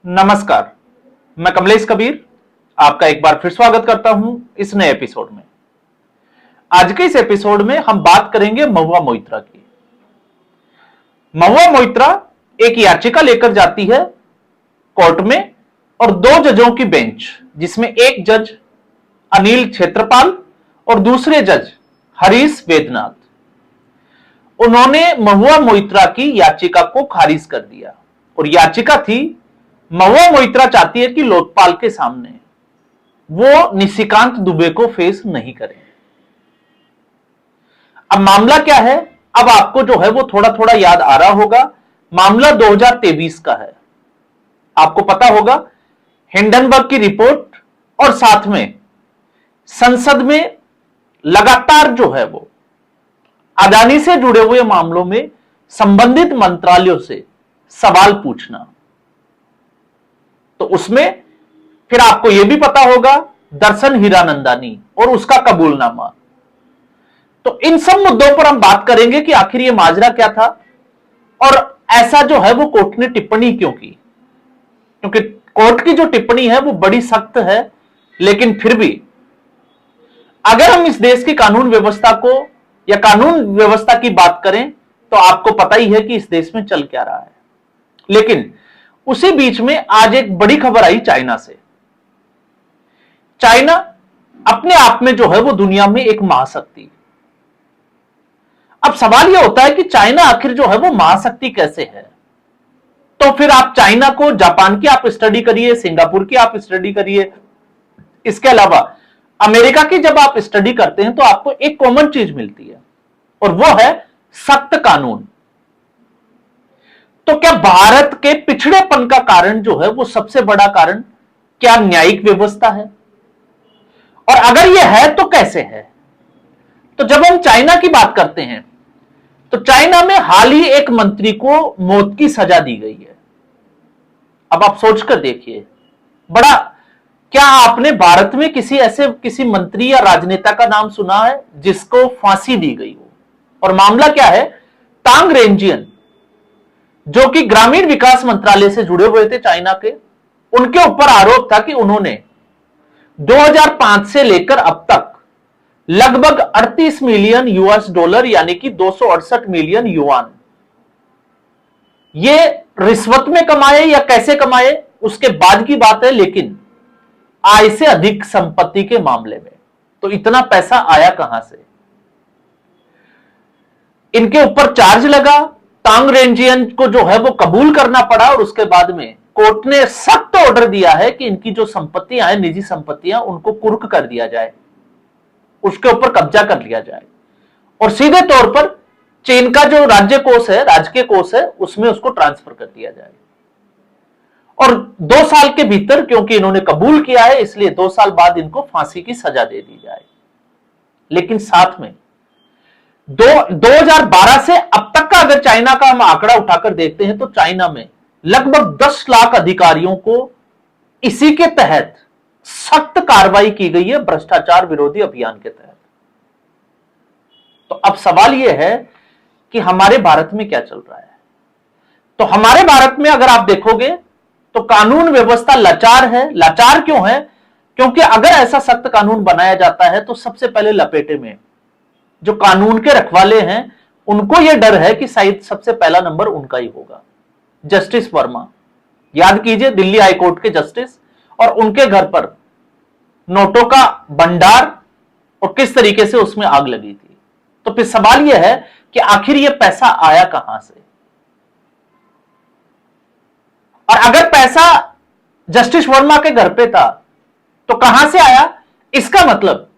नमस्कार, मैं कमलेश कबीर आपका एक बार फिर स्वागत करता हूं इस नए एपिसोड में। आज के इस एपिसोड में हम बात करेंगे महुआ मोइत्रा की। महुआ मोइत्रा एक याचिका लेकर जाती है कोर्ट में और दो जजों की बेंच, जिसमें एक जज अनिल क्षेत्रपाल और दूसरे जज हरीश वेदनाथ, उन्होंने महुआ मोइत्रा की याचिका को खारिज कर दिया। और याचिका थी, महुआ मोइत्रा चाहती है कि लोकपाल के सामने वो निशिकांत दुबे को फेस नहीं करें। अब मामला क्या है, अब आपको जो है वो थोड़ा थोड़ा याद आ रहा होगा। मामला 2023 का है। आपको पता होगा हिंडनबर्ग की रिपोर्ट और साथ में संसद में लगातार जो है वो अदानी से जुड़े हुए मामलों में संबंधित मंत्रालयों से सवाल पूछना। तो उसमें फिर आपको यह भी पता होगा दर्शन हीरानंदानी और उसका कबूलनामा। तो इन सब मुद्दों पर हम बात करेंगे कि आखिर ये माजरा क्या था और ऐसा जो है वो कोर्ट ने टिप्पणी क्यों की। क्योंकि कोर्ट की जो टिप्पणी है वो बड़ी सख्त है, लेकिन फिर भी अगर हम इस देश की कानून व्यवस्था को या कानून व्यवस्था की बात करें तो आपको पता ही है कि इस देश में चल क्या रहा है। लेकिन उसी बीच में आज एक बड़ी खबर आई चाइना से। चाइना अपने आप में जो है वो दुनिया में एक महाशक्ति। अब सवाल यह होता है कि चाइना आखिर जो है वो महाशक्ति कैसे है। तो फिर आप चाइना को, जापान की आप स्टडी करिए, सिंगापुर की आप स्टडी करिए, इसके अलावा अमेरिका की जब आप स्टडी करते हैं तो आपको एक कॉमन चीज मिलती है और वो है सख्त कानून। तो क्या भारत के पिछड़ेपन का कारण जो है वो सबसे बड़ा कारण क्या न्यायिक व्यवस्था है? और अगर यह है तो कैसे है? तो जब हम चाइना की बात करते हैं तो चाइना में हाल ही एक मंत्री को मौत की सजा दी गई है। अब आप सोचकर देखिए, बड़ा, क्या आपने भारत में किसी मंत्री या राजनेता का नाम सुना है जिसको फांसी दी गई हो? और मामला क्या है, टांग रेंजियन, जो कि ग्रामीण विकास मंत्रालय से जुड़े हुए थे चाइना के, उनके ऊपर आरोप था कि उन्होंने 2005 से लेकर अब तक लगभग 38 मिलियन यूएस डॉलर यानी कि 268 मिलियन युआन ये रिश्वत में कमाए या कैसे कमाए उसके बाद की बात है, लेकिन आय से अधिक संपत्ति के मामले में तो इतना पैसा आया कहां से? इनके ऊपर चार्ज लगा, टांग रेंजियन को जो है वो कबूल करना पड़ा और उसके बाद में कोर्ट ने सख्त ऑर्डर दिया है कि इनकी जो संपत्तियां हैं, निजी संपत्तियां, उनको कुर्क कर दिया जाए, उसके ऊपर कब्जा कर लिया जाए और सीधे तौर पर चीन का जो राज्य कोष है, राजकीय कोष है, उसमें उसको ट्रांसफर कर दिया जाए। और 2 साल के भीतर, क्योंकि इन्होंने कबूल किया है इसलिए 2 साल बाद इनको फांसी की सजा दे दी जाए। लेकिन साथ में 2012 से अब तक का अगर चाइना का हम आंकड़ा उठाकर देखते हैं तो चाइना में लगभग 10 लाख अधिकारियों को इसी के तहत सख्त कार्रवाई की गई है, भ्रष्टाचार विरोधी अभियान के तहत। तो अब सवाल यह है कि हमारे भारत में क्या चल रहा है। तो हमारे भारत में अगर आप देखोगे तो कानून व्यवस्था लाचार है। लाचार क्यों है? क्योंकि अगर ऐसा सख्त कानून बनाया जाता है तो सबसे पहले लपेटे में जो कानून के रखवाले हैं उनको यह डर है कि शायद सबसे पहला नंबर उनका ही होगा। जस्टिस वर्मा, याद कीजिए, दिल्ली हाईकोर्ट के जस्टिस, और उनके घर पर नोटों का भंडार और किस तरीके से उसमें आग लगी थी। तो फिर सवाल यह है कि आखिर यह पैसा आया कहां से? और अगर पैसा जस्टिस वर्मा के घर पे था तो कहां से आया? इसका मतलब,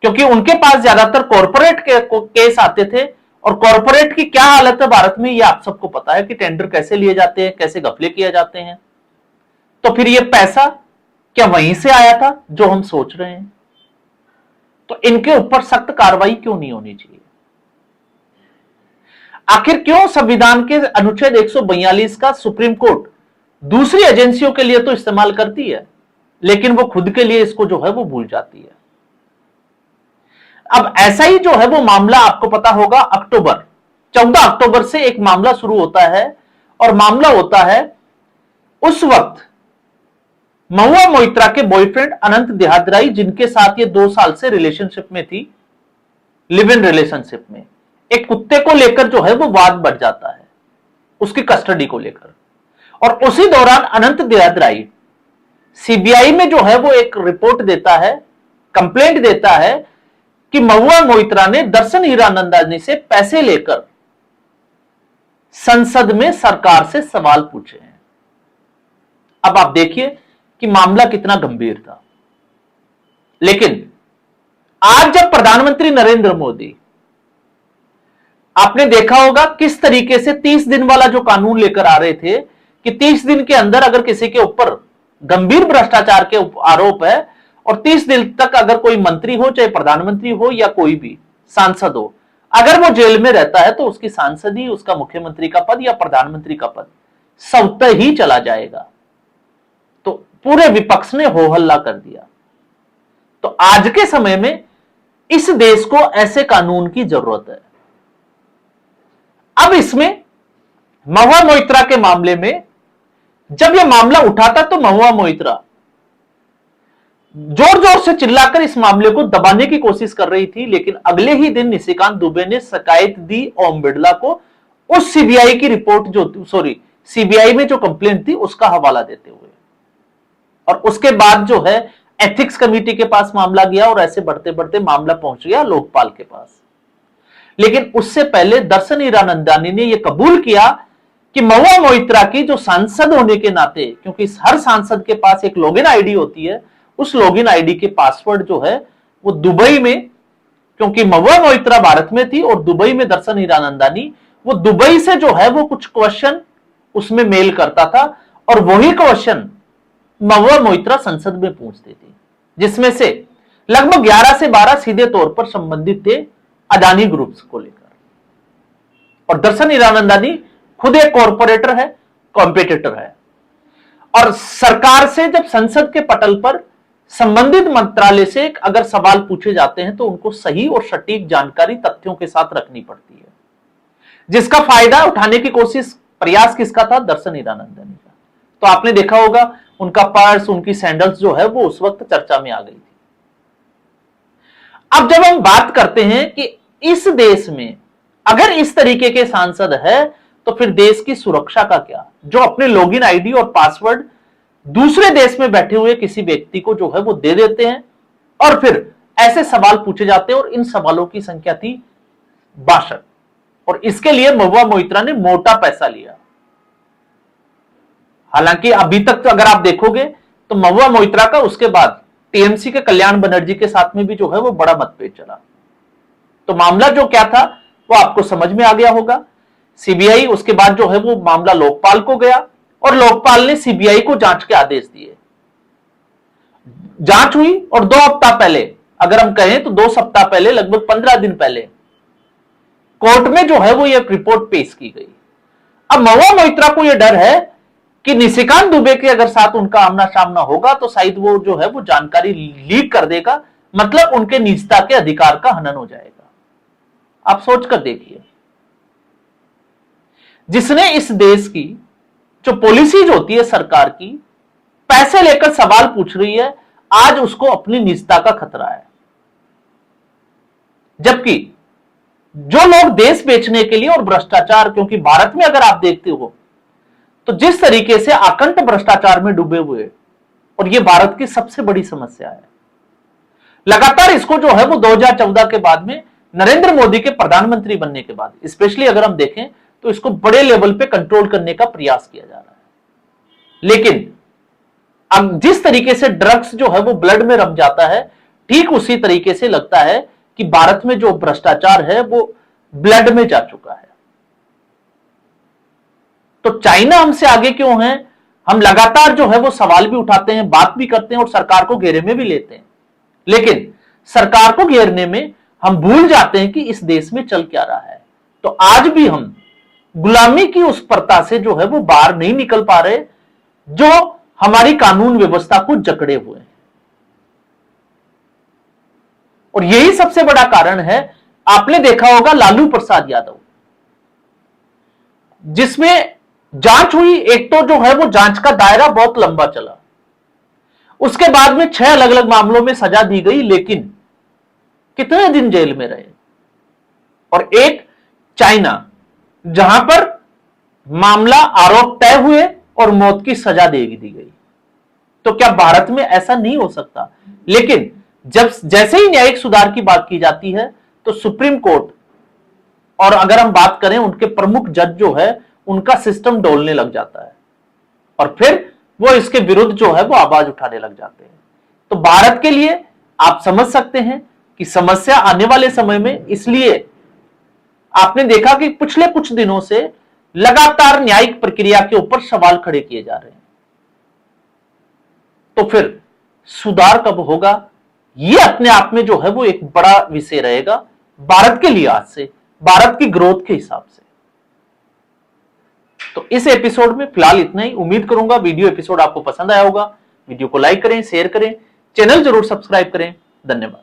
क्योंकि उनके पास ज्यादातर कॉर्पोरेट के केस आते थे और कॉर्पोरेट की क्या हालत है भारत में, ये आप सबको पता है कि टेंडर कैसे लिए जाते हैं, कैसे घपले किए जाते हैं। तो फिर ये पैसा क्या वहीं से आया था जो हम सोच रहे हैं? तो इनके ऊपर सख्त कार्रवाई क्यों नहीं होनी चाहिए? आखिर क्यों संविधान के अनुच्छेद 142 का सुप्रीम कोर्ट दूसरी एजेंसियों के लिए तो इस्तेमाल करती है, लेकिन वो खुद के लिए इसको जो है वो भूल जाती है। अब ऐसा ही जो है वो मामला आपको पता होगा, 14 अक्टूबर से एक मामला शुरू होता है और मामला होता है उस वक्त महुआ मोइत्रा के बॉयफ्रेंड अनंत देहादराई, जिनके साथ ये 2 साल से रिलेशनशिप में थी, लिव इन रिलेशनशिप में, एक कुत्ते को लेकर जो है वो वाद बढ़ जाता है, उसकी कस्टडी को लेकर। और उसी दौरान अनंत देहादराई सीबीआई में जो है वो एक रिपोर्ट देता है, कंप्लेंट देता है कि महुआ मोइत्रा ने दर्शन हीरानंदानी से पैसे लेकर संसद में सरकार से सवाल पूछे हैं। अब आप देखिए कि मामला कितना गंभीर था। लेकिन आज जब प्रधानमंत्री नरेंद्र मोदी, आपने देखा होगा किस तरीके से 30 दिन वाला जो कानून लेकर आ रहे थे कि 30 दिन के अंदर अगर किसी के ऊपर गंभीर भ्रष्टाचार के आरोप है और 30 दिन तक अगर कोई मंत्री हो, चाहे प्रधानमंत्री हो या कोई भी सांसद हो, अगर वो जेल में रहता है तो उसकी सांसदी, उसका मुख्यमंत्री का पद या प्रधानमंत्री का पद स्वतः ही चला जाएगा। तो पूरे विपक्ष ने हो हल्ला कर दिया। तो आज के समय में इस देश को ऐसे कानून की जरूरत है। अब इसमें महुआ मोइत्रा के मामले में जब यह मामला उठा था तो महुआ मोइत्रा जोर जोर से चिल्लाकर इस मामले को दबाने की कोशिश कर रही थी, लेकिन अगले ही दिन निशिकांत दुबे ने शिकायत दी ओम बिड़ला को, उस सीबीआई की रिपोर्ट सीबीआई में जो कंप्लेंट थी उसका हवाला देते हुए। और उसके बाद जो है एथिक्स कमेटी के पास मामला गया और ऐसे बढ़ते बढ़ते मामला पहुंच गया लोकपाल के पास। लेकिन उससे पहले दर्शन हीरानंदानी ने यह कबूल किया कि महुआ मोइत्रा की जो सांसद होने के नाते, क्योंकि हर सांसद के पास एक लॉगिन आईडी होती है, उस लॉगिन आईडी के पासवर्ड जो है वो दुबई में, क्योंकि महुआ मोइत्रा भारत में थी और दुबई में दर्शन हीरानंदानी, वो दुबई से जो है वो कुछ क्वेश्चन उसमें मेल करता था और वही क्वेश्चन महुआ मोइत्रा संसद में पूछती थी, जिसमें से लगभग 11 से 12 सीधे तौर पर संबंधित थे अदानी ग्रुप्स को लेकर। और दर्शन हीरानंदानी खुद एक कॉर्पोरेटर है, कॉम्पिटिटर है। और सरकार से जब संसद के पटल पर संबंधित मंत्रालय से अगर सवाल पूछे जाते हैं तो उनको सही और सटीक जानकारी तथ्यों के साथ रखनी पड़ती है, जिसका फायदा उठाने की प्रयास किसका था? दर्शन हीरानंदानी का। तो आपने देखा होगा उनका पर्स, उनकी सैंडल्स जो है वो उस वक्त चर्चा में आ गई थी। अब जब हम बात करते हैं कि इस देश में अगर इस तरीके के सांसद है तो फिर देश की सुरक्षा का क्या, जो अपने लॉगिन आईडी और पासवर्ड दूसरे देश में बैठे हुए किसी व्यक्ति को जो है वो दे देते हैं और फिर ऐसे सवाल पूछे जाते हैं। और इन सवालों की संख्या थी 62 और इसके लिए महुआ मोइत्रा ने मोटा पैसा लिया। हालांकि अभी तक तो अगर आप देखोगे तो महुआ मोइत्रा का उसके बाद टीएमसी के कल्याण बनर्जी के साथ में भी जो है वो बड़ा मतभेद चला। तो मामला जो क्या था वो आपको समझ में आ गया होगा। सीबीआई उसके बाद जो है वो मामला लोकपाल को गया और लोकपाल ने सीबीआई को जांच के आदेश दिए। जांच हुई और 2 हफ्ता पहले, अगर हम कहें तो 2 सप्ताह पहले, लगभग 15 दिन पहले कोर्ट में जो है वो ये रिपोर्ट पेश की गई। अब महुआ मोइत्रा को यह डर है कि निशिकांत दुबे के अगर साथ उनका आमना सामना होगा तो शायद वो जो है वो जानकारी लीक कर देगा, मतलब उनके निजता के अधिकार का हनन हो जाएगा। आप सोचकर देखिए, जिसने इस देश की जो पॉलिसीज होती है सरकार की, पैसे लेकर सवाल पूछ रही है, आज उसको अपनी निजता का खतरा है। जबकि जो लोग देश बेचने के लिए और भ्रष्टाचार, क्योंकि भारत में अगर आप देखते हो तो जिस तरीके से आकंठ भ्रष्टाचार में डूबे हुए, और यह भारत की सबसे बड़ी समस्या है। लगातार इसको जो है वो 2014 के बाद में नरेंद्र मोदी के प्रधानमंत्री बनने के बाद, स्पेशली अगर हम देखें तो इसको बड़े लेवल पे कंट्रोल करने का प्रयास किया जा रहा है। लेकिन अब जिस तरीके से ड्रग्स जो है वो ब्लड में रम जाता है, ठीक उसी तरीके से लगता है कि भारत में जो भ्रष्टाचार है वो ब्लड में जा चुका है। तो चाइना हमसे आगे क्यों है? हम लगातार जो है वो सवाल भी उठाते हैं, बात भी करते हैं और सरकार को घेरे में भी लेते हैं, लेकिन सरकार को घेरने में हम भूल जाते हैं कि इस देश में चल क्या रहा है। तो आज भी हम गुलामी की उस प्रथा से जो है वो बाहर नहीं निकल पा रहे, जो हमारी कानून व्यवस्था को जकड़े हुए हैं। और यही सबसे बड़ा कारण है। आपने देखा होगा लालू प्रसाद यादव, जिसमें जांच हुई, एक तो जो है वो जांच का दायरा बहुत लंबा चला, उसके बाद में 6 अलग अलग मामलों में सजा दी गई, लेकिन कितने दिन जेल में रहे। और एक चाइना, जहां पर मामला आरोप तय हुए और मौत की सजा दे दी गई। तो क्या भारत में ऐसा नहीं हो सकता? लेकिन जब जैसे ही न्यायिक सुधार की बात की जाती है तो सुप्रीम कोर्ट, और अगर हम बात करें उनके प्रमुख जज जो है, उनका सिस्टम डोलने लग जाता है और फिर वो इसके विरुद्ध जो है वो आवाज उठाने लग जाते हैं। तो भारत के लिए आप समझ सकते हैं कि समस्या आने वाले समय में, इसलिए आपने देखा कि पिछले कुछ दिनों से लगातार न्यायिक प्रक्रिया के ऊपर सवाल खड़े किए जा रहे हैं। तो फिर सुधार कब होगा, यह अपने आप में जो है वो एक बड़ा विषय रहेगा भारत के लिए, आज से भारत की ग्रोथ के हिसाब से। तो इस एपिसोड में फिलहाल इतना ही। उम्मीद करूंगा वीडियो एपिसोड आपको पसंद आया होगा। वीडियो को लाइक करें, शेयर करें, चैनल जरूर सब्सक्राइब करें। धन्यवाद।